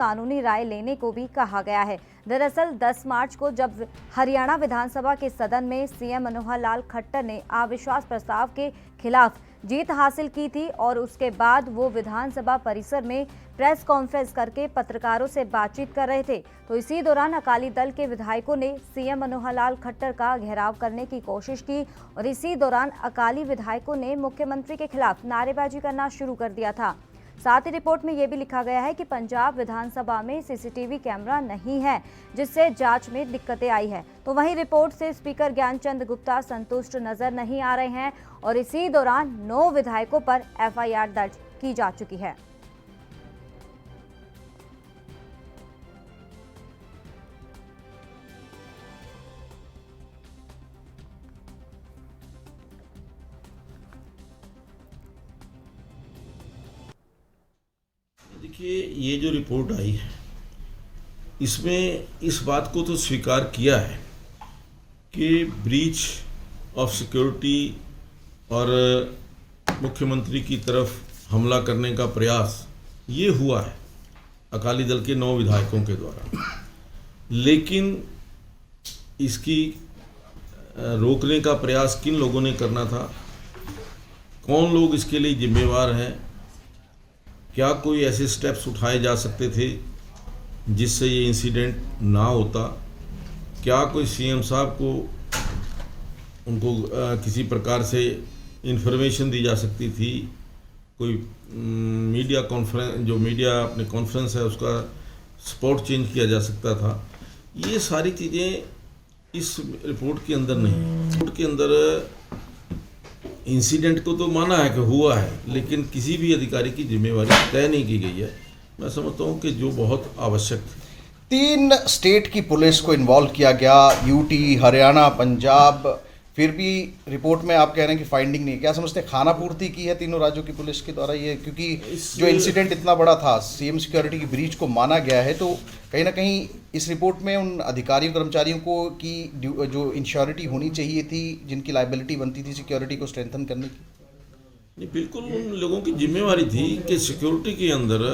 कानूनी राय लेने को भी कहा गया है। दरअसल 10 मार्च को जब हरियाणा विधानसभा के सदन में सीएम मनोहर लाल खट्टर ने अविश्वास प्रस्ताव के खिलाफ जीत हासिल की थी और उसके बाद वो विधानसभा परिसर में प्रेस कॉन्फ्रेंस करके पत्रकारों से बातचीत कर रहे थे। तो इसी दौरान अकाली दल के विधायकों ने सीएम मनोहर लाल खट्टर का घेराव करने की कोशिश की और इसी दौरान अकाली विधायकों ने मुख्यमंत्री के खिलाफ नारेबाजी करना शुरू कर दिया था। साथ ही रिपोर्ट में यह भी लिखा गया है कि पंजाब विधानसभा में सीसीटीवी कैमरा नहीं है, जिससे जांच में दिक्कतें आई है। तो वहीं रिपोर्ट से स्पीकर ज्ञानचंद गुप्ता संतुष्ट नजर नहीं आ रहे हैं और इसी दौरान 9 विधायकों पर एफआईआर दर्ज की जा चुकी है। देखिए, ये जो रिपोर्ट आई है इसमें इस बात को तो स्वीकार किया है कि ब्रीच ऑफ सिक्योरिटी और मुख्यमंत्री की तरफ हमला करने का प्रयास ये हुआ है अकाली दल के 9 विधायकों के द्वारा, लेकिन इसकी रोकने का प्रयास किन लोगों ने करना था, कौन लोग इसके लिए जिम्मेवार हैं, क्या कोई ऐसे स्टेप्स उठाए जा सकते थे जिससे ये इंसिडेंट ना होता, क्या कोई सीएम साहब को उनको किसी प्रकार से इन्फॉर्मेशन दी जा सकती थी, कोई मीडिया कॉन्फ्रेंस जो मीडिया अपने कॉन्फ्रेंस है उसका स्पॉट चेंज किया जा सकता था। ये सारी चीज़ें इस रिपोर्ट के अंदर नहीं। रिपोर्ट के अंदर इंसिडेंट को तो माना है कि हुआ है, लेकिन किसी भी अधिकारी की जिम्मेवारी तय नहीं की गई है। मैं समझता हूँ कि जो बहुत आवश्यक थी। 3 स्टेट की पुलिस को इन्वॉल्व किया गया, यूटी, हरियाणा, पंजाब, फिर भी रिपोर्ट में आप कह रहे हैं कि फाइंडिंग नहीं। क्या समझते हैं खाना पूर्ति की है तीनों राज्यों की पुलिस के द्वारा ये? क्योंकि जो इंसिडेंट इतना बड़ा था, सीएम सिक्योरिटी की ब्रीच को माना गया है, तो कहीं ना कहीं इस रिपोर्ट में उन अधिकारियों कर्मचारियों को की जो इंश्योरिटी होनी चाहिए थी, जिनकी लाइबिलिटी बनती थी सिक्योरिटी को स्ट्रेंथन करने की। नहीं, बिल्कुल उन लोगों की जिम्मेवारी थी कि सिक्योरिटी के अंदर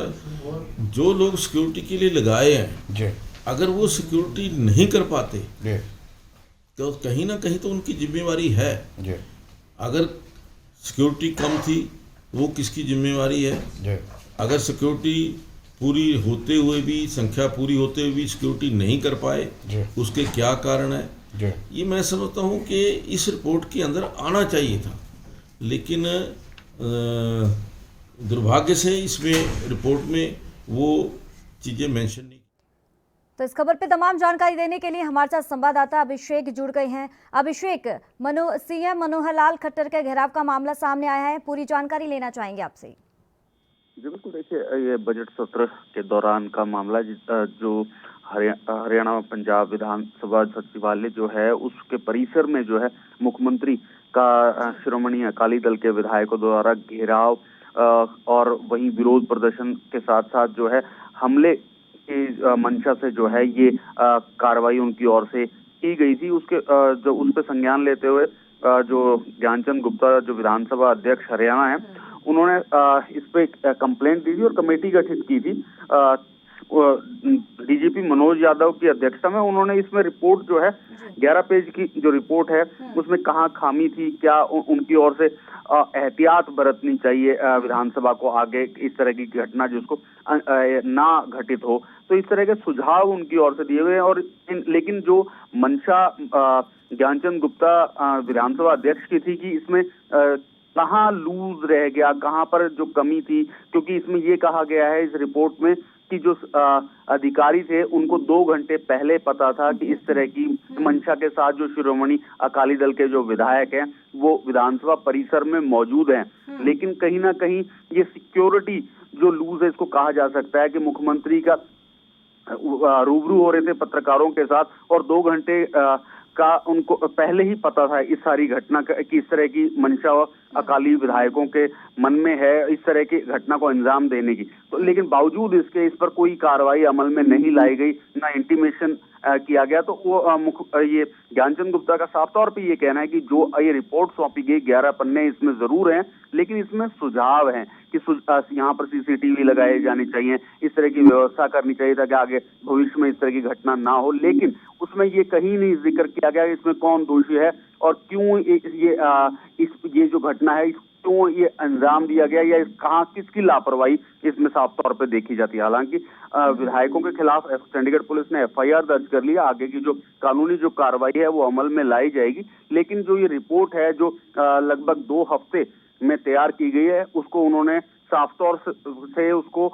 जो लोग सिक्योरिटी के लिए लगाए हैं, अगर वो सिक्योरिटी नहीं कर पाते तो कहीं ना कहीं तो उनकी जिम्मेवारी है। अगर सिक्योरिटी कम थी वो किसकी जिम्मेवारी है? अगर सिक्योरिटी पूरी होते हुए भी, संख्या पूरी होते हुए भी सिक्योरिटी नहीं कर पाए, उसके क्या कारण है? ये मैं समझता हूँ कि इस रिपोर्ट के अंदर आना चाहिए था, लेकिन दुर्भाग्य से इसमें रिपोर्ट में वो चीज़ें मेंशन नहीं। तो इस खबर पे तमाम जानकारी देने के लिए हमारे साथ संवाददाता अभिषेक जुड़ गए हैं। अभिषेक, सीएम मनोहर लाल खट्टर के घेराव का मामला सामने आया है, पूरी जानकारी लेना चाहेंगे आपसे। जी बिल्कुल, देखिए ये बजट सत्र के दौरान का मामला जो हरियाणा पंजाब विधानसभा सचिवालय जो है उसके परिसर में जो है मुख्यमंत्री का शिरोमणि अकाली दल के विधायकों द्वारा घेराव और वहीं विरोध प्रदर्शन के साथ साथ जो है हमले की मंशा से जो है ये कार्रवाई उनकी ओर से की गई थी। उसके जो उस पर संज्ञान लेते हुए जो ज्ञानचंद गुप्ता जो विधानसभा अध्यक्ष हरियाणा है, उन्होंने इस पे कंप्लेंट दी थी और कमेटी गठित की थी। डीजीपी मनोज यादव की अध्यक्षता में उन्होंने इसमें रिपोर्ट जो है 11 पेज की जो रिपोर्ट है उसमें कहाँ खामी थी, क्या उनकी ओर से एहतियात बरतनी चाहिए विधानसभा को आगे इस तरह की घटना जिसको ना घटित हो, तो इस तरह के सुझाव उनकी ओर से दिए हुए हैं। और लेकिन जो मंशा ज्ञानचंद गुप्ता विधानसभा अध्यक्ष की थी कि इसमें कहाँ लूज रह गया, कहाँ पर जो कमी थी, क्योंकि इसमें ये कहा गया है इस रिपोर्ट में कि जो अधिकारी थे उनको 2 घंटे पहले पता था कि इस तरह की मंशा के साथ जो शिरोमणि अकाली दल के जो विधायक हैं वो विधानसभा परिसर में मौजूद हैं। लेकिन कहीं ना कहीं ये सिक्योरिटी जो लूज है, इसको कहा जा सकता है कि मुख्यमंत्री का रूबरू हो रहे थे पत्रकारों के साथ और 2 घंटे का उनको पहले ही पता था इस सारी घटना की, इस तरह की मंशा अकाली विधायकों के मन में है इस तरह की घटना को अंजाम देने की। तो लेकिन बावजूद इसके इस पर कोई कार्रवाई अमल में नहीं लाई गई, ना इंटीमेशन किया गया। तो वो ये ज्ञानचंद गुप्ता का साफ तौर पे ये कहना है कि जो ये रिपोर्ट सौंपी गई 11 पन्ने इसमें जरूर हैं, लेकिन इसमें सुझाव हैं कि यहाँ पर सीसीटीवी लगाए जाने चाहिए, इस तरह की व्यवस्था करनी चाहिए ताकि आगे भविष्य में इस तरह की घटना ना हो। लेकिन उसमें ये कहीं नहीं जिक्र किया गया इसमें कौन दोषी है और क्यों ये जो घटना है क्यों ये अंजाम दिया गया या कहाँ किसकी लापरवाही इसमें साफ तौर पे देखी जाती है। हालांकि विधायकों के खिलाफ चंडीगढ़ पुलिस ने एफआईआर दर्ज कर लिया, आगे की जो कानूनी जो कार्रवाई है वो अमल में लाई जाएगी। लेकिन जो ये रिपोर्ट है जो लगभग 2 हफ्ते में तैयार की गई है उसको उन्होंने साफ तौर से उसको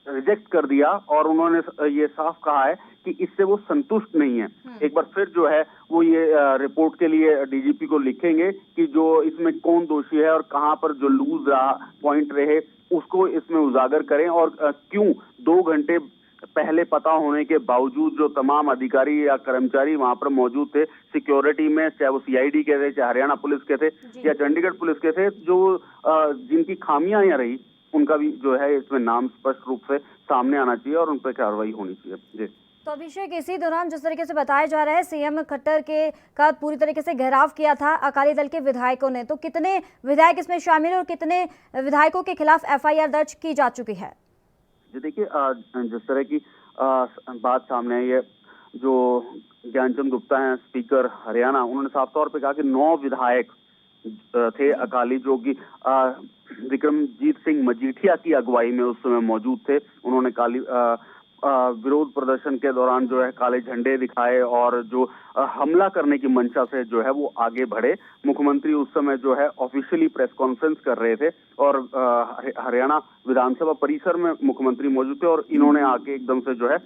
रिजेक्ट कर दिया और उन्होंने ये साफ कहा है कि इससे वो संतुष्ट नहीं है। एक बार फिर जो है वो ये रिपोर्ट के लिए डीजीपी को लिखेंगे कि जो इसमें कौन दोषी है और कहां पर जो लूज रहा पॉइंट रहे उसको इसमें उजागर करें और क्यों 2 घंटे पहले पता होने के बावजूद जो तमाम अधिकारी या कर्मचारी वहां पर मौजूद थे सिक्योरिटी में, चाहे वो सीआईडी के थे, चाहे हरियाणा पुलिस के थे या चंडीगढ़ पुलिस के थे, जो जिनकी खामियां यहाँ रही उनका भी जो है इसमें नाम स्पष्ट रूप से सामने आना चाहिए और उन पर कार्रवाई होनी चाहिए। जी तो अभिषेक, इसी दौरान जिस तरीके से बताया जा रहा है सीएम खट्टर का पूरी तरीके से घेराव किया था अकाली दल के विधायकों ने, तो कितने विधायक इसमें शामिल हैं और कितने विधायकों के खिलाफ एफआईआर दर्ज की जा चुकी है? जी देखिए, जिस तरह की बात सामने आई है, जो ज्ञानचंद गुप्ता हैं स्पीकर हरियाणा, उन्होंने साफ तौर पे कहा कि 9 विधायक थे अकाली जो कि विक्रमजीत सिंह मजीठिया की अगुवाई में उस समय मौजूद थे। उन्होंने विरोध प्रदर्शन के दौरान जो है काले झंडे दिखाए और जो हमला करने की मंशा से जो है वो आगे बढ़े। मुख्यमंत्री उस समय जो है ऑफिशियली प्रेस कॉन्फ्रेंस कर रहे थे और हरियाणा विधानसभा परिसर में मुख्यमंत्री मौजूद थे और इन्होंने आके एकदम से जो है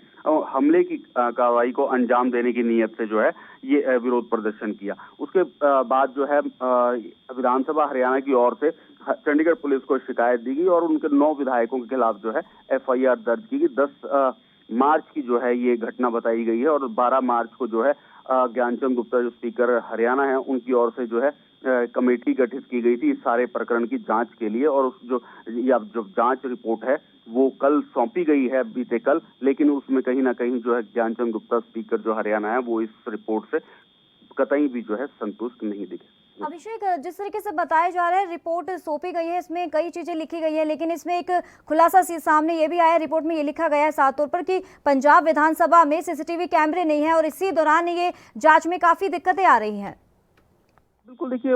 हमले की कार्रवाई को अंजाम देने की नीयत से जो है ये विरोध प्रदर्शन किया। उसके बाद जो है विधानसभा हरियाणा की ओर से चंडीगढ़ पुलिस को शिकायत दी गई और उनके 9 विधायकों के खिलाफ जो है एफआईआर दर्ज की गई। 10 मार्च की जो है ये घटना बताई गई है और 12 मार्च को जो है ज्ञानचंद गुप्ता जो स्पीकर हरियाणा है उनकी ओर से जो है कमेटी गठित की गई थी इस सारे प्रकरण की जांच के लिए और उस जो जांच रिपोर्ट है वो कल सौंपी गई है, बीते कल, लेकिन उसमें कहीं ना कहीं जो है ज्ञानचंद गुप्ता स्पीकर जो हरियाणा है वो इस रिपोर्ट से कतई भी जो है संतुष्ट नहीं दिखे। अभिषेक, जिस तरीके से बताया जा रहा है रिपोर्ट सौंपी गई है, इसमें कई चीजें लिखी गई है, लेकिन इसमें एक खुलासा सामने ये भी आया, रिपोर्ट में ये लिखा गया है साफ तौर पर कि पंजाब विधानसभा में सीसीटीवी कैमरे नहीं है और इसी दौरान ये जांच में काफी दिक्कतें आ रही हैं। बिल्कुल, देखिए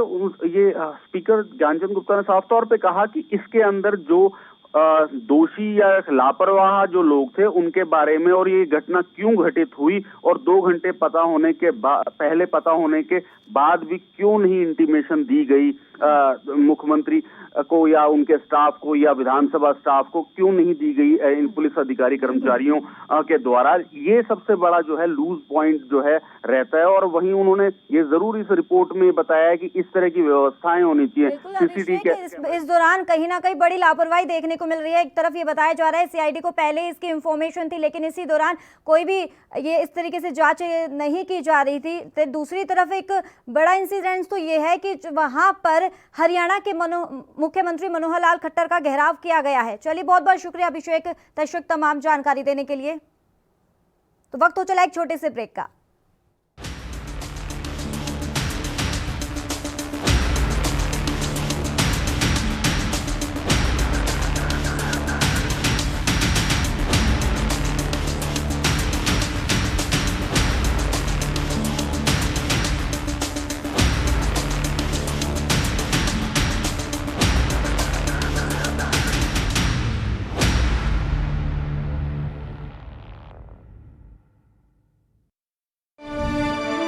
ये स्पीकर ज्ञानचंद गुप्ता ने साफ तौर पे कहा कि इसके अंदर जो दोषी या लापरवाह जो लोग थे उनके बारे में और ये घटना क्यों घटित हुई और 2 घंटे पहले पता होने के बाद भी क्यों नहीं इंटीमेशन दी गई मुख्यमंत्री को या उनके स्टाफ को या विधानसभा स्टाफ को क्यों नहीं दी गई इन पुलिस अधिकारी कर्मचारियों के द्वारा, ये सबसे बड़ा जो है लूज पॉइंट जो है रहता है। और वहीं उन्होंने ये जरूर इस रिपोर्ट में बताया है कि इस तरह की व्यवस्थाएं होनी चाहिए। सीसीटीवी इस दौरान कहीं ना कहीं बड़ी लापरवाही देखने को मिल रही है। एक तरफ ये बताया जा रहा है सीआईडी को पहले इसकी इंफॉर्मेशन थी, लेकिन इसी दौरान कोई भी ये इस तरीके से जांच नहीं की जा रही थी। तो दूसरी तरफ एक बड़ा इंसिडेंट तो ये है कि वहां पर हरियाणा के मुख्यमंत्री मनोहर लाल खट्टर का घेराव किया गया है। चलिए, बहुत बहुत शुक्रिया अभिषेक तशरीफ तमाम जानकारी देने के लिए। तो वक्त हो चला एक छोटे से ब्रेक का।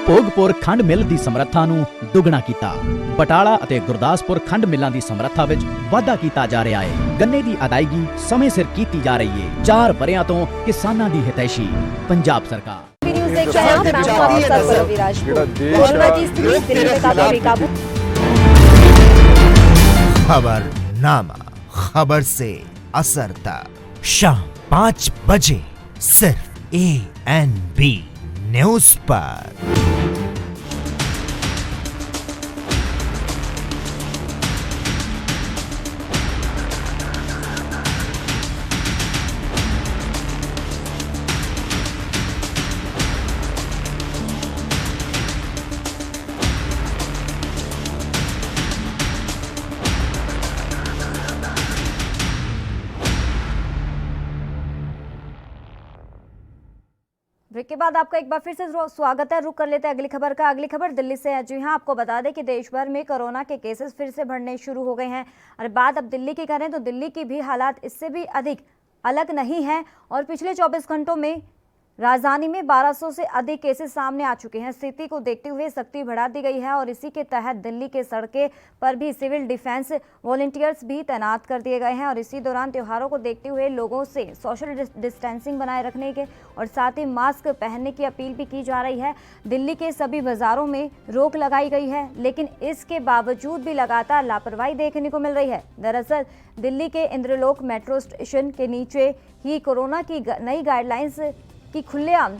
ਭੋਗਪੁਰ ਖੰਡ ਮਿੱਲ ਦੀ ਸਮਰੱਥਾ ਨੂੰ ਦੁੱਗਣਾ ਕੀਤਾ। ਬਟਾਲਾ ਅਤੇ ਗੁਰਦਾਸਪੁਰ ਖੰਡ ਮਿੱਲਾਂ ਦੀ ਸਮਰੱਥਾ ਵਿੱਚ ਵਾਧਾ ਕੀਤਾ ਜਾ ਰਿਹਾ ਹੈ। ਗੰਨੇ ਦੀ ਅਦਾਇਗੀ ਸਮੇਂ ਸਿਰ ਕੀਤੀ ਜਾ ਰਹੀ ਹੈ। 4 ਵਰ੍ਹਿਆਂ ਤੋਂ ਕਿਸਾਨਾਂ ਦੀ ਹਿਤੈਸ਼ੀ ਪੰਜਾਬ ਸਰਕਾਰ। खबरनामा, खबर से असर तक शाम 5 बजे सिर्फ ANB न्यूज पर। ब्रेक के बाद आपका एक बार फिर से स्वागत है। रुक कर लेते हैं अगली खबर का। अगली खबर दिल्ली से है। जी हां, आपको बता दें कि देश भर में कोरोना के केसेस फिर से बढ़ने शुरू हो गए हैं। और बात अब दिल्ली की करें तो दिल्ली की भी हालात इससे भी अधिक अलग नहीं है। और पिछले 24 घंटों में राजधानी में 1200 से अधिक केसेस सामने आ चुके हैं। स्थिति को देखते हुए सख्ती बढ़ा दी गई है और इसी के तहत दिल्ली के सड़कें पर भी सिविल डिफेंस वॉलंटियर्स भी तैनात कर दिए गए हैं। और इसी दौरान त्योहारों को देखते हुए लोगों से सोशल डिस्टेंसिंग बनाए रखने के और साथ ही मास्क पहनने की अपील भी की जा रही है। दिल्ली के सभी बाजारों में रोक लगाई गई है, लेकिन इसके बावजूद भी लगातार लापरवाही देखने को मिल रही है। दरअसल दिल्ली के इंद्रलोक मेट्रो स्टेशन के नीचे ही कोरोना की नई गाइडलाइंस कि खुलेआम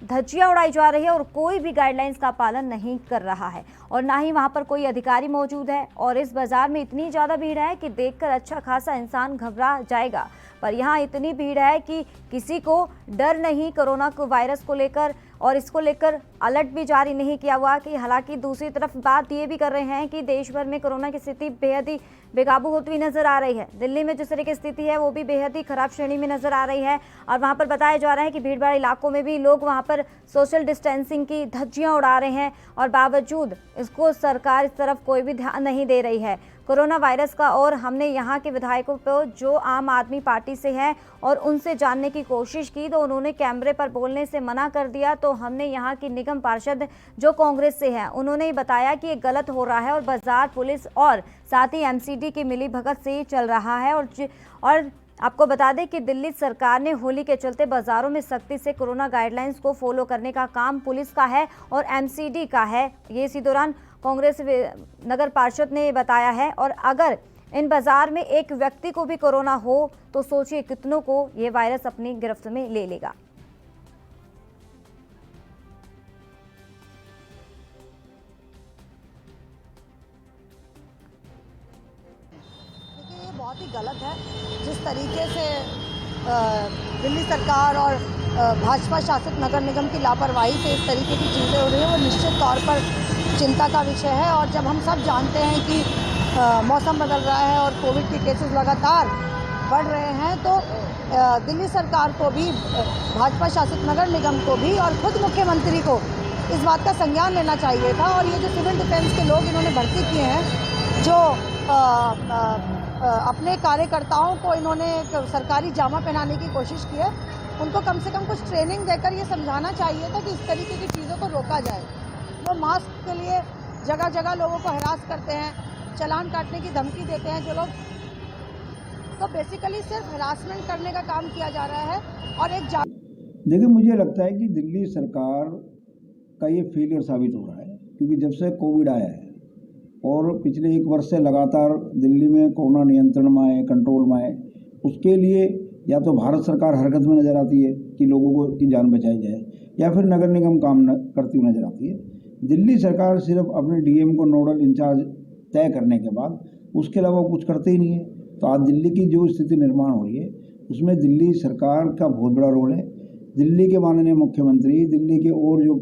धज्जियां उड़ाई जा रही है और कोई भी गाइडलाइंस का पालन नहीं कर रहा है और ना ही वहां पर कोई अधिकारी मौजूद है। और इस बाजार में इतनी ज़्यादा भीड़ है कि देखकर अच्छा खासा इंसान घबरा जाएगा, पर यहाँ इतनी भीड़ है कि किसी को डर नहीं कोरोना को वायरस को लेकर। और इसको लेकर अलर्ट भी जारी नहीं किया हुआ कि हालांकि दूसरी तरफ बात ये भी कर रहे हैं कि देश भर में कोरोना की स्थिति बेहद ही बेकाबू होती हुई नजर आ रही है। दिल्ली में जिस तरह की स्थिति है वो भी बेहद ही खराब श्रेणी में नजर आ रही है। और वहां पर बताया जा रहा है कि भीड़ भाड़ इलाकों में भी लोग वहां पर सोशल डिस्टेंसिंग की धज्जियां उड़ा रहे हैं और बावजूद इसको सरकार इस तरफ कोई भी ध्यान नहीं दे रही है कोरोना वायरस का। और हमने यहाँ के विधायकों को जो आम आदमी पार्टी से हैं और उनसे जानने की कोशिश की तो उन्होंने कैमरे पर बोलने से मना कर दिया। तो हमने यहाँ की निगम पार्षद जो कांग्रेस से हैं उन्होंने बताया कि ये गलत हो रहा है और बाजार पुलिस और साथ ही एमसीडी की मिलीभगत से चल रहा है। और आपको बता दें कि दिल्ली सरकार ने होली के चलते बाजारों में सख्ती से कोरोना गाइडलाइंस को फॉलो करने का काम पुलिस का है और एमसीडी का है। ये इसी दौरान कांग्रेस नगर पार्षद ने बताया है। और अगर इन बाजार में एक व्यक्ति को भी कोरोना हो तो सोचिए कितनों को ये वायरस अपनी गिरफ्त में ले लेगा। ये बहुत ही गलत है जिस तरीके से दिल्ली सरकार और भाजपा शासित नगर निगम की लापरवाही से इस तरीके की चीज़ें हो रही हैं वो निश्चित तौर पर चिंता का विषय है। और जब हम सब जानते हैं कि मौसम बदल रहा है और कोविड के केसेस लगातार बढ़ रहे हैं तो दिल्ली सरकार को भी, भाजपा शासित नगर निगम को भी और खुद मुख्यमंत्री को इस बात का संज्ञान लेना चाहिए था। और ये जो सिविल डिफेंस के लोग इन्होंने भर्ती किए हैं, जो अपने कार्यकर्ताओं को इन्होंने सरकारी जामा पहनाने की कोशिश की है, उनको कम से कम कुछ ट्रेनिंग देकर ये समझाना चाहिए था कि इस तरीके की चीज़ों को रोका जाए। वो मास्क के लिए जगह जगह लोगों को हरास करते हैं, चालान काटने की धमकी देते हैं जो लोग, तो बेसिकली सिर्फ हरासमेंट करने का काम किया जा रहा है। और एक देखिए, मुझे लगता है कि दिल्ली सरकार का ये फेलियर साबित हो रहा है क्योंकि जब से कोविड आया है और पिछले 1 वर्ष से लगातार दिल्ली में कोरोना नियंत्रण में आए, कंट्रोल में आए, उसके लिए या तो भारत सरकार हरकत में नज़र आती है कि लोगों को की जान बचाई जाए या फिर नगर निगम काम करती हुई नज़र आती है। दिल्ली सरकार सिर्फ अपने डीएम को नोडल इंचार्ज तय करने के बाद उसके अलावा कुछ करते ही नहीं है। तो आज दिल्ली की जो स्थिति निर्माण हो रही है उसमें दिल्ली सरकार का बहुत बड़ा रोल है। दिल्ली के माननीय मुख्यमंत्री, दिल्ली के और जो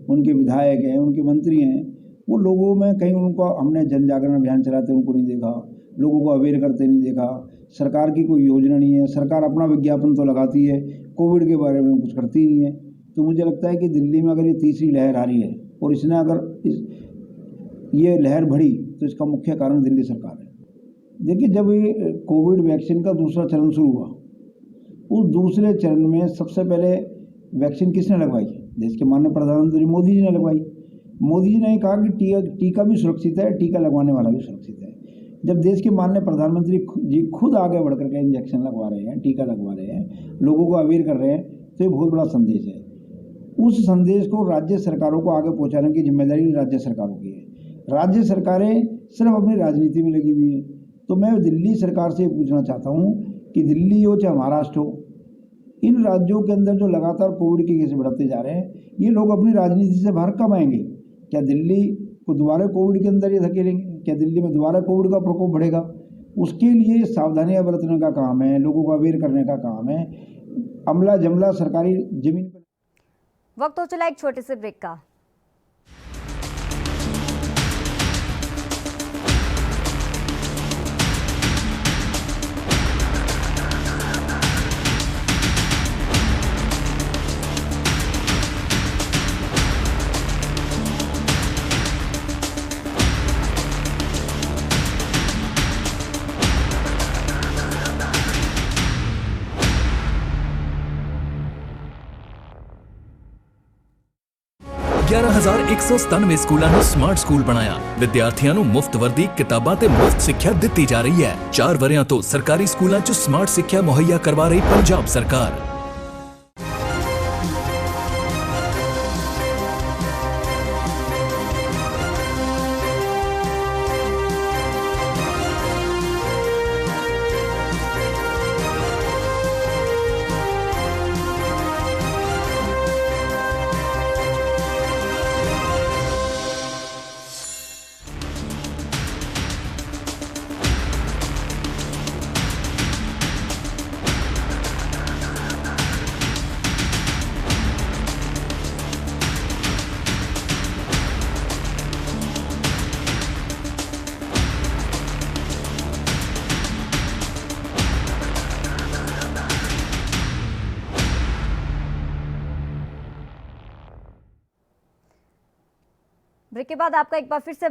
उनके विधायक हैं, उनके मंत्री हैं, वो लोगों में कहीं उनको हमने जन जागरण अभियान चलाते उनको नहीं देखा, लोगों को अवेयर करते नहीं देखा। सरकार की कोई योजना नहीं है, सरकार अपना विज्ञापन तो लगाती है, कोविड के बारे में कुछ करती नहीं है। तो मुझे लगता है कि दिल्ली में अगर ये तीसरी लहर आ रही है और इसने अगर ये लहर बढ़ी तो इसका मुख्य कारण दिल्ली सरकार है। देखिए, जब ये कोविड वैक्सीन का दूसरा चरण शुरू हुआ, उस दूसरे चरण में सबसे पहले वैक्सीन किसने लगवाई? देश के माननीय प्रधानमंत्री मोदी जी ने लगवाई। मोदी जी ने कहा कि टीका भी सुरक्षित है, टीका लगवाने वाला भी सुरक्षित है। जब देश के माननीय प्रधानमंत्री जी खुद आगे बढ़ करके इंजेक्शन लगवा रहे हैं, टीका लगवा रहे हैं, लोगों को अवेयर कर रहे हैं, तो ये बहुत बड़ा संदेश है। उस संदेश को राज्य सरकारों को आगे पहुंचाने की जिम्मेदारी राज्य सरकारों की है। राज्य सरकारें सिर्फ अपनी राजनीति में लगी हुई हैं। तो मैं दिल्ली सरकार से पूछना चाहता हूं कि दिल्ली हो चाहे महाराष्ट्र हो, इन राज्यों के अंदर जो लगातार कोविड के केस बढ़ते जा रहे हैं, ये लोग अपनी राजनीति से बाहर कब आएंगे? क्या दिल्ली को दोबारा कोविड के अंदर ये धकेलेंगे? क्या दिल्ली में दोबारा कोविड का प्रकोप बढ़ेगा? उसके लिए सावधानियां बरतने का काम है, लोगों को अवेयर करने का काम है। अमला जमला सरकारी जमीन पर। वक्त हो चला एक छोटे से ब्रेक का। 11,197 ਸਕੂਲਾਂ ਨੂੰ ਸਮਾਰਟ ਸਕੂਲ ਬਣਾਇਆ। ਵਿਦਿਆਰਥੀਆਂ ਨੂੰ ਮੁਫਤ ਵਰਦੀ, ਕਿਤਾਬਾਂ ਤੇ ਮੁਫਤ ਸਿੱਖਿਆ ਦਿੱਤੀ ਜਾ ਰਹੀ ਹੈ। 4 ਵਰਿਆਂ ਤੋਂ ਸਰਕਾਰੀ ਸਕੂਲਾਂ 'ਚ ਸਮਾਰਟ ਸਿੱਖਿਆ ਮੁਹੱਈਆ ਕਰਵਾ ਰਹੀ ਪੰਜਾਬ ਸਰਕਾਰ। ब्रेक के बाद आपका एक बार फिर से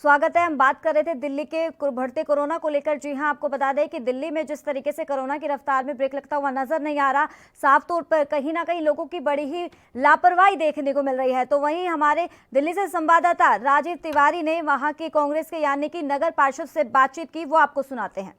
स्वागत है। हम बात कर रहे थे दिल्ली के बढ़ते कोरोना को लेकर। जी हां, आपको बता दें कि दिल्ली में जिस तरीके से कोरोना की रफ्तार में ब्रेक लगता हुआ नजर नहीं आ रहा, साफ तौर पर कहीं ना कहीं लोगों की बड़ी ही लापरवाही देखने को मिल रही है। तो वहीं हमारे दिल्ली से संवाददाता राजीव तिवारी ने वहां के कांग्रेस के यानी कि नगर पार्षद से बातचीत की, वो आपको सुनाते हैं।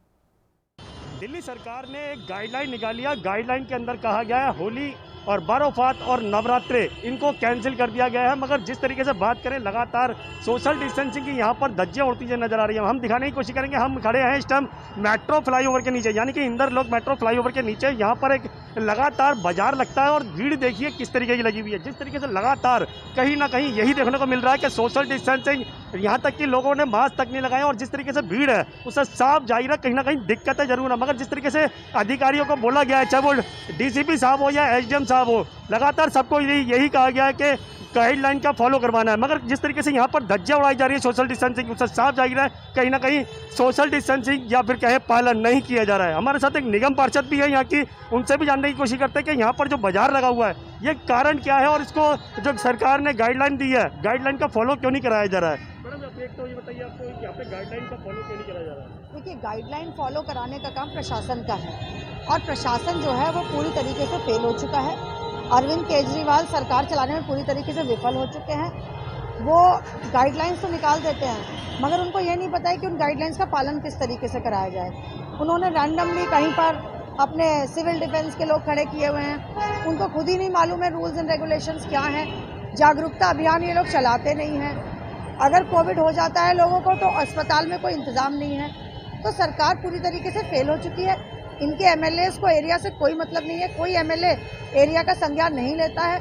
दिल्ली सरकार ने एक गाइडलाइन निकाली है। गाइडलाइन के अंदर कहा गया है होली और बारोफात और नवरात्रे इनको कैंसिल कर दिया गया है। मगर जिस तरीके से बात करें, लगातार सोशल डिस्टेंसिंग की यहाँ पर धज्जियां उड़ती हुई नजर आ रही है। हम दिखाने की कोशिश करेंगे। हम खड़े हैं इस टाइम मेट्रो फ्लाईओवर के नीचे, यानी कि इंदर लोक मेट्रो फ्लाईओवर के नीचे। यहाँ पर एक लगातार बाजार लगता है और भीड़ देखिए किस तरीके की लगी हुई है। जिस तरीके से लगातार कहीं ना कहीं यही देखने को मिल रहा है कि सोशल डिस्टेंसिंग, यहाँ तक कि लोगों ने मास्क तक नहीं लगाए। और जिस तरीके से भीड़ है उससे साफ जाहिर है कहीं ना कहीं दिक्कतें जरूर है। मगर जिस तरीके से अधिकारियों को बोला गया है, चाहे वो डीसीपी साहब हो या एसडीएम साहब हो, लगातार सबको यही कहा गया है कि गाइडलाइन का फॉलो करवाना है। मगर जिस तरीके से यहाँ पर धज्जियां उड़ाई जा रही है सोशल डिस्टेंसिंग, उससे साफ जाहिर है कहीं ना कहीं सोशल डिस्टेंसिंग या फिर कहे पालन नहीं किया जा रहा है। हमारे साथ एक निगम पार्षद भी है यहाँ की, उनसे भी जानने की कोशिश करते हैं कि यहाँ पर जो बाजार लगा हुआ है ये कारण क्या है और इसको जो सरकार ने गाइडलाइन दी है, गाइडलाइन का फॉलो क्यों नहीं कराया जा रहा है। मैडम आप एक तो ये बताइए, आपको यहाँ पे गाइडलाइन का फॉलो क्यों नहीं कराया जा रहा है। देखिए, गाइडलाइन फॉलो कराने का काम प्रशासन का है और प्रशासन जो है वो पूरी तरीके से फेल हो चुका है। अरविंद केजरीवाल सरकार चलाने में पूरी तरीके से विफल हो चुके हैं। वो गाइडलाइंस तो निकाल देते हैं मगर उनको ये नहीं पता है कि उन गाइडलाइंस का पालन किस तरीके से कराया जाए। उन्होंने रैंडमली कहीं पर अपने सिविल डिफेंस के लोग खड़े किए हुए हैं, उनको खुद ही नहीं मालूम है रूल्स एंड रेगुलेशंस क्या हैं। जागरूकता अभियान ये लोग चलाते नहीं हैं। अगर कोविड हो जाता है लोगों को तो अस्पताल में कोई इंतज़ाम नहीं है। तो सरकार पूरी तरीके से फेल हो चुकी है। इनके एमएलएस को एरिया से कोई मतलब नहीं है, कोई एमएलए एरिया का संज्ञान नहीं लेता है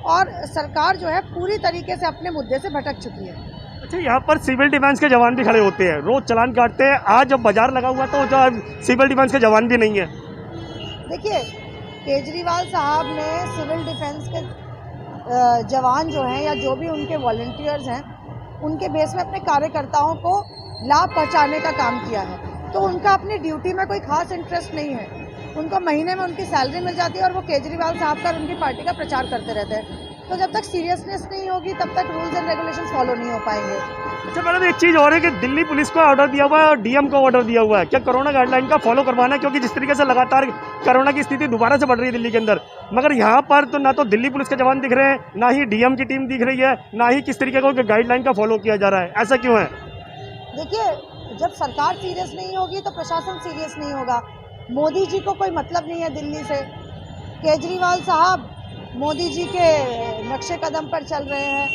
और सरकार जो है पूरी तरीके से अपने मुद्दे से भटक चुकी है। अच्छा, यहाँ पर सिविल डिफेंस के जवान भी खड़े होते हैं, रोज चालान काटते हैं। आज जब बाजार लगा हुआ तो सिविल डिफेंस के जवान भी नहीं है। देखिए, केजरीवाल साहब ने सिविल डिफेंस के जवान जो हैं या जो भी उनके वॉलंटियर्स हैं उनके बेस में अपने कार्यकर्ताओं को लाभ पहुँचाने का काम किया है। तो उनका अपनी ड्यूटी में कोई खास इंटरेस्ट नहीं है। उनको महीने में उनकी सैलरी मिल जाती है और वो केजरीवाल साहब का और उनकी पार्टी का प्रचार करते रहते हैं। तो जब तक सीरियसनेस नहीं होगी तब तक रूल्स एंड रेगुलेशंस फॉलो नहीं हो पाएंगे। अच्छा मैडम, एक चीज़ और है कि दिल्ली पुलिस को ऑर्डर दिया हुआ है और डीएम को ऑर्डर दिया हुआ है क्या कोरोना गाइडलाइन का फॉलो करवाना है, क्योंकि जिस तरीके से लगातार कोरोना की स्थिति दोबारा से बढ़ रही है दिल्ली के अंदर। मगर यहाँ पर तो ना तो दिल्ली पुलिस के जवान दिख रहे हैं, ना ही डीएम की टीम दिख रही है, ना ही किस तरीके का गाइडलाइन का फॉलो किया जा रहा है। ऐसा क्यों है? देखिए, जब सरकार सीरियस नहीं होगी तो प्रशासन सीरियस नहीं होगा। मोदी जी को कोई मतलब नहीं है दिल्ली से। केजरीवाल साहब मोदी जी के नक्शे कदम पर चल रहे हैं।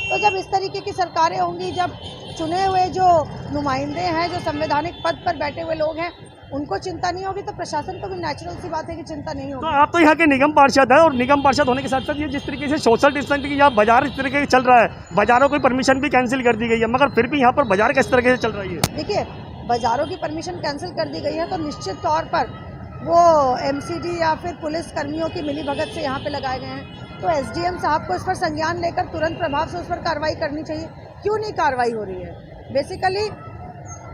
तो जब इस तरीके की सरकारें होंगी, जब चुने हुए जो नुमाइंदे हैं, जो संवैधानिक पद पर बैठे हुए लोग हैं, उनको चिंता नहीं होगी तो प्रशासन को भी नेचुरल सी बात है कि चिंता नहीं होगी। तो आप तो यहाँ के निगम पार्षद है और निगम पार्षद होने के साथ साथ ये जिस तरीके से सोशल डिस्टेंसिंग या बाजार इस तरीके से चल रहा है, बाजारों की परमिशन भी कैंसिल कर दी गई है, मगर फिर भी यहाँ पर बाजार किस तरीके से चल रही है? देखिए, बाजारों की परमिशन कैंसिल कर दी गई है तो निश्चित तौर पर वो एमसीडी या फिर पुलिस कर्मियों की मिलीभगत से यहाँ पे लगाए गए हैं। तो एसडीएम साहब को इस पर संज्ञान लेकर तुरंत प्रभाव से उस पर कार्रवाई करनी चाहिए। क्यों नहीं कार्रवाई हो रही है? बेसिकली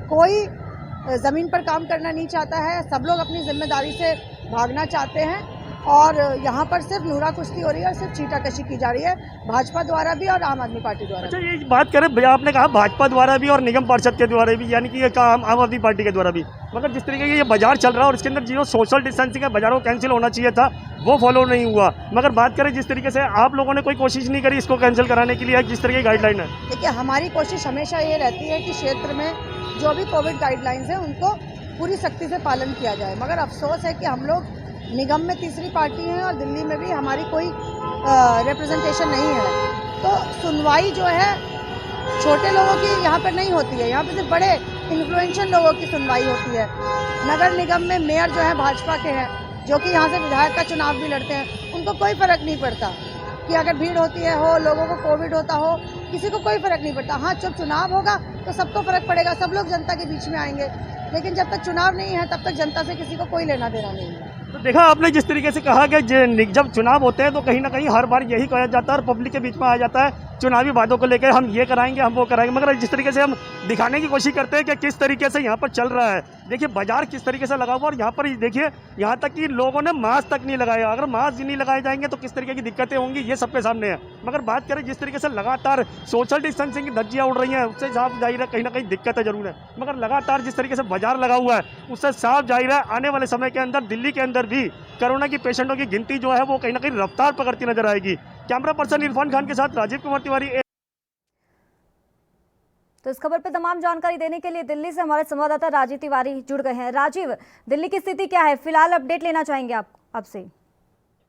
कोई ज़मीन पर काम करना नहीं चाहता है, सब लोग अपनी जिम्मेदारी से भागना चाहते हैं और यहाँ पर सिर्फ नूरा कुश्ती हो रही है और सिर्फ चीटाकशी की जा रही है, भाजपा द्वारा भी और आम आदमी पार्टी द्वारा अच्छा, भी। ये बात करें भैया, आपने कहा भाजपा द्वारा भी और निगम पार्षद के द्वारा भी, यानी कि ये आम आदमी पार्टी के द्वारा भी, मगर जिस तरीके का ये बाजार चल रहा है और इसके अंदर जो सोशल डिस्टेंसिंग है, बाजारों को कैंसिल होना चाहिए था, वो फॉलो नहीं हुआ। मगर बात करें जिस तरीके से आप लोगों ने कोई कोशिश नहीं करी इसको कैंसिल कराने के लिए, जिस तरह की गाइडलाइन है। देखिए, हमारी कोशिश हमेशा ये रहती है कि क्षेत्र में जो भी कोविड गाइडलाइंस है उनको पूरी सख्ती से पालन किया जाए, मगर अफसोस है कि हम लोग निगम में तीसरी पार्टी हैं और दिल्ली में भी हमारी कोई रिप्रेजेंटेशन नहीं है, तो सुनवाई जो है छोटे लोगों की यहाँ पर नहीं होती है, यहाँ पर सिर्फ बड़े इन्फ्लुएंशियल लोगों की सुनवाई होती है। नगर निगम में मेयर जो है भाजपा के हैं, जो कि यहाँ से विधायक का चुनाव भी लड़ते हैं, उनको कोई फर्क नहीं पड़ता कि अगर भीड़ होती है हो, लोगों को कोविड होता हो, किसी को कोई फर्क नहीं पड़ता। हाँ, जब चुनाव होगा तो सबको फर्क पड़ेगा, सब लोग जनता के बीच में आएंगे, लेकिन जब तक चुनाव नहीं है तब तक जनता से किसी को कोई लेना देना नहीं है। तो देखा आपने जिस तरीके से कहा कि जब चुनाव होते हैं तो कहीं ना कहीं हर बार यही कहा जाता है और पब्लिक के बीच में आ जाता है चुनावी वादों को लेकर, हम ये कराएंगे, हम वो कराएंगे, मगर जिस तरीके से हम दिखाने की कोशिश करते हैं कि किस तरीके से यहाँ पर चल रहा है, देखिए बाजार किस तरीके से लगा हुआ, और यहाँ पर देखिए यहाँ तक कि लोगों ने मास्क तक नहीं लगाया। अगर मास्क नहीं लगाए जाएंगे तो किस तरीके की दिक्कतें होंगी, ये सबके सामने है। मगर बात करें जिस तरीके से लगातार सोशल डिस्टेंसिंग की धज्जियाँ उड़ रही हैं, उससे साफ जाहिर है कहीं ना कहीं दिक्कतें जरूर है, मगर लगातार जिस तरीके से बाजार लगा हुआ है उससे साफ जाहिर है आने वाले समय के अंदर दिल्ली के अंदर भी कोरोना की पेशेंटों की गिनती जो है वो कहीं ना कहीं रफ्तार पकड़ती नजर आएगी। कैमरा पर्सन इरफान खान के साथ राजीव कुमार तिवारी। तो इस खबर पर तमाम जानकारी देने के लिए दिल्ली से हमारे संवाददाता राजीव तिवारी जुड़ गए हैं। राजीव, दिल्ली की स्थिति क्या है, फिलहाल अपडेट लेना चाहेंगे आप आपसे।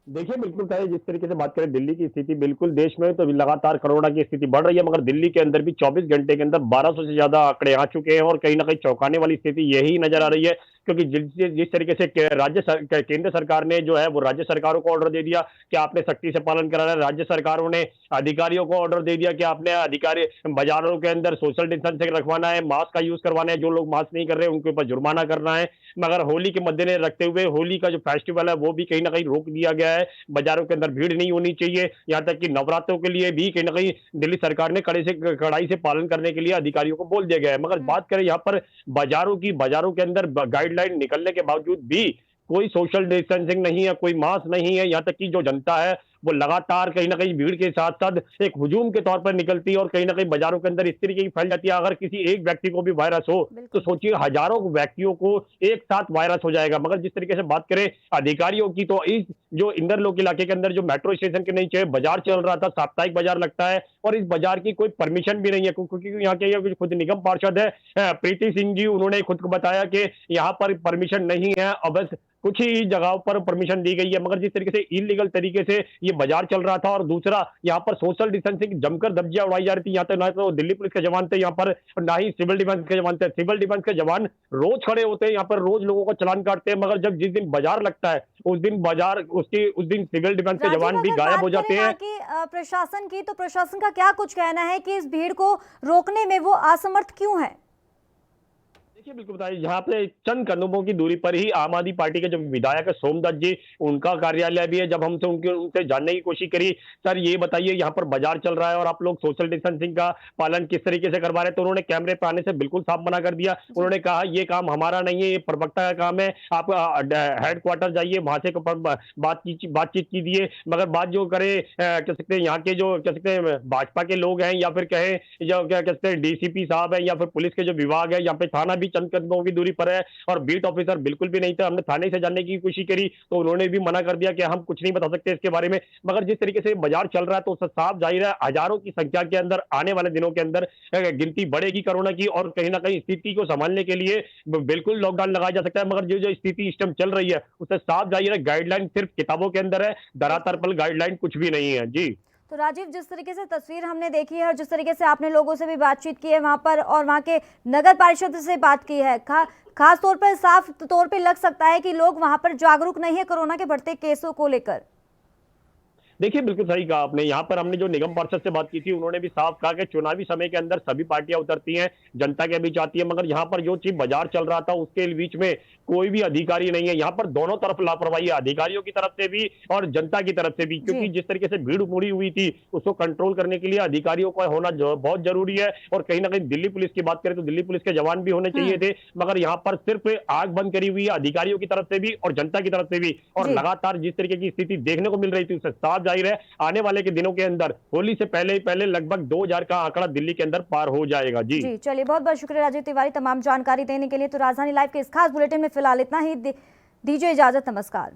देखिए, बिल्कुल सही, जिस तरीके से बात करें दिल्ली की स्थिति, बिल्कुल देश में तो लगातार कोरोना की स्थिति बढ़ रही है, मगर दिल्ली के अंदर भी 24 घंटे के अंदर 1200 से ज्यादा आंकड़े आ चुके हैं और कहीं ना कहीं चौंकाने वाली स्थिति यही नजर आ रही है, क्योंकि जिस तरीके से केंद्र सरकार ने जो है वो राज्य सरकारों को ऑर्डर दे दिया कि आपने सख्ती से पालन कराना है। राज्य सरकारों ने अधिकारियों को ऑर्डर दे दिया कि आपने अधिकारी बाजारों के अंदर सोशल डिस्टेंसिंग रखवाना है, मास्क का यूज करवाना है, जो लोग मास्क नहीं कर रहे उनके ऊपर जुर्माना करना है। मगर होली के मद्देनजर रखते हुए होली का जो फेस्टिवल है वो भी कहीं ना कहीं रोक दिया गया है, बाजारों के अंदर भीड़ नहीं होनी चाहिए। यहाँ तक कि नवरात्रों के लिए भी कहीं ना कहीं दिल्ली सरकार ने कड़ाई से पालन करने के लिए अधिकारियों को बोल दिया गया है। मगर बात करें यहाँ पर बाजारों के अंदर गाइडलाइन निकलने के बावजूद भी कोई सोशल डिस्टेंसिंग नहीं है, कोई मास्क नहीं है। यहाँ तक कि जो जनता है वो लगातार कहीं ना कहीं भीड़ के साथ साथ एक हुजूम के तौर पर निकलती है और कहीं ना कहीं बाजारों के अंदर इस तरीके की फैल जाती है। अगर किसी एक व्यक्ति को भी वायरस हो तो सोचिए हजारों व्यक्तियों को एक साथ वायरस हो जाएगा। मगर जिस तरीके से बात करें अधिकारियों की, तो इस जो इंदर लोक इलाके के अंदर जो मेट्रो स्टेशन के नीचे बाजार चल रहा था, साप्ताहिक बाजार लगता है, और इस बाजार की कोई परमिशन भी नहीं है, क्योंकि यहाँ के खुद निगम पार्षद है प्रीति सिंह जी, उन्होंने खुद को बताया कि यहाँ पर परमिशन नहीं है, और बस कुछ ही जगहों पर परमिशन दी गई है। मगर जिस तरीके से इलीगल तरीके से ये बाजार चल रहा था, और दूसरा यहाँ पर सोशल डिस्टेंसिंग जमकर धज्जियां उड़ाई जा रही थी। यहाँ तक ना तो दिल्ली पुलिस के जवान थे यहाँ पर, ना ही सिविल डिफेंस के जवान थे। सिविल डिफेंस के जवान रोज खड़े होते हैं यहाँ पर, रोज लोगों को चालान काटते हैं, मगर जब जिस दिन बाजार लगता है उस दिन सिविल डिफेंस के जवान भी गायब हो जाते हैं। प्रशासन की, तो प्रशासन का क्या कुछ कहना है कि इस भीड़ को रोकने में वो असमर्थ क्यों है? देखिए, बिल्कुल बताइए, यहाँ पे चंद कदमों की दूरी पर ही आम आदमी पार्टी के जो विधायक है सोमदत्त जी, उनका कार्यालय भी है। जब हमसे उनसे जानने की कोशिश करी, सर ये बताइए यहाँ पर बाजार चल रहा है और आप लोग सोशल डिस्टेंसिंग का पालन किस तरीके से करवा रहे हैं, तो उन्होंने कैमरे पे आने से बिल्कुल साफ मना कर दिया। उन्होंने कहा ये काम हमारा नहीं है, ये प्रवक्ता का काम है, आप हेडक्वार्टर जाइए, वहां से बातचीत कीजिए। मगर बात जो करे कह सकते हैं यहाँ के जो कह सकते हैं भाजपा के लोग हैं, या फिर कहें जो क्या कहते हैं डीसीपी साहब है, या फिर पुलिस के जो विभाग है, यहाँ पे थाना भी चंद कदमों की दूरी पर है और बीट ऑफिसर बिल्कुल भी नहीं था। हमने थाने से जानने की कोशिश करी तो उन्होंने भी मना कर दिया कि हम कुछ नहीं बता सकते इसके बारे में। मगर जिस तरीके से बाजार चल रहा है तो उससे साफ जाहिर है हजारों की संख्या के अंदर आने वाले दिनों के अंदर गिनती बढ़ेगी कोरोना की, और कहीं ना कहीं स्थिति को संभालने के लिए बिल्कुल लॉकडाउन लगाया जा सकता है। मगर जो स्थिति इस टाइम चल रही है उससे साफ जाहिर है गाइडलाइन सिर्फ किताबों के अंदर है, धरातल पर गाइडलाइन कुछ भी नहीं है। जी तो राजीव, जिस तरीके से तस्वीर हमने देखी है और जिस तरीके से आपने लोगों से भी बातचीत की है वहां पर और वहां के नगर पार्षद से बात की है, खास तौर पर साफ तौर पे लग सकता है कि लोग वहां पर जागरूक नहीं है कोरोना के बढ़ते केसों को लेकर। देखिए बिल्कुल सही कहा आपने। यहाँ पर हमने जो निगम पार्षद से बात की थी, उन्होंने भी साफ कहा कि चुनावी समय के अंदर सभी पार्टियां उतरती हैं, जनता के बीच आती है, मगर यहाँ पर जो चीज बाजार चल रहा था उसके बीच में कोई भी अधिकारी नहीं है। यहाँ पर दोनों तरफ लापरवाही है, अधिकारियों की तरफ से भी और जनता की तरफ से भी, क्योंकि जिस तरीके से भीड़ उमड़ी हुई थी उसको कंट्रोल करने के लिए अधिकारियों का होना बहुत जरूरी है। और कहीं ना कहीं दिल्ली पुलिस की बात करें तो दिल्ली पुलिस के जवान भी होने चाहिए थे, मगर यहाँ पर सिर्फ आग बंद करी हुई है अधिकारियों की तरफ से भी और जनता की तरफ से भी। और लगातार जिस तरीके की स्थिति देखने को मिल रही थी उससे साफ जाहिर है आने वाले के दिनों के अंदर होली से पहले ही पहले लगभग 2000 का आंकड़ा दिल्ली के अंदर पार हो जाएगा। जी चलिए, बहुत बहुत शुक्रिया राजीव तिवारी तमाम जानकारी देने के लिए। तो राजधानी लाइव के इस खास बुलेटिन में फिलहाल इतना ही, दीजिए इजाजत, नमस्कार।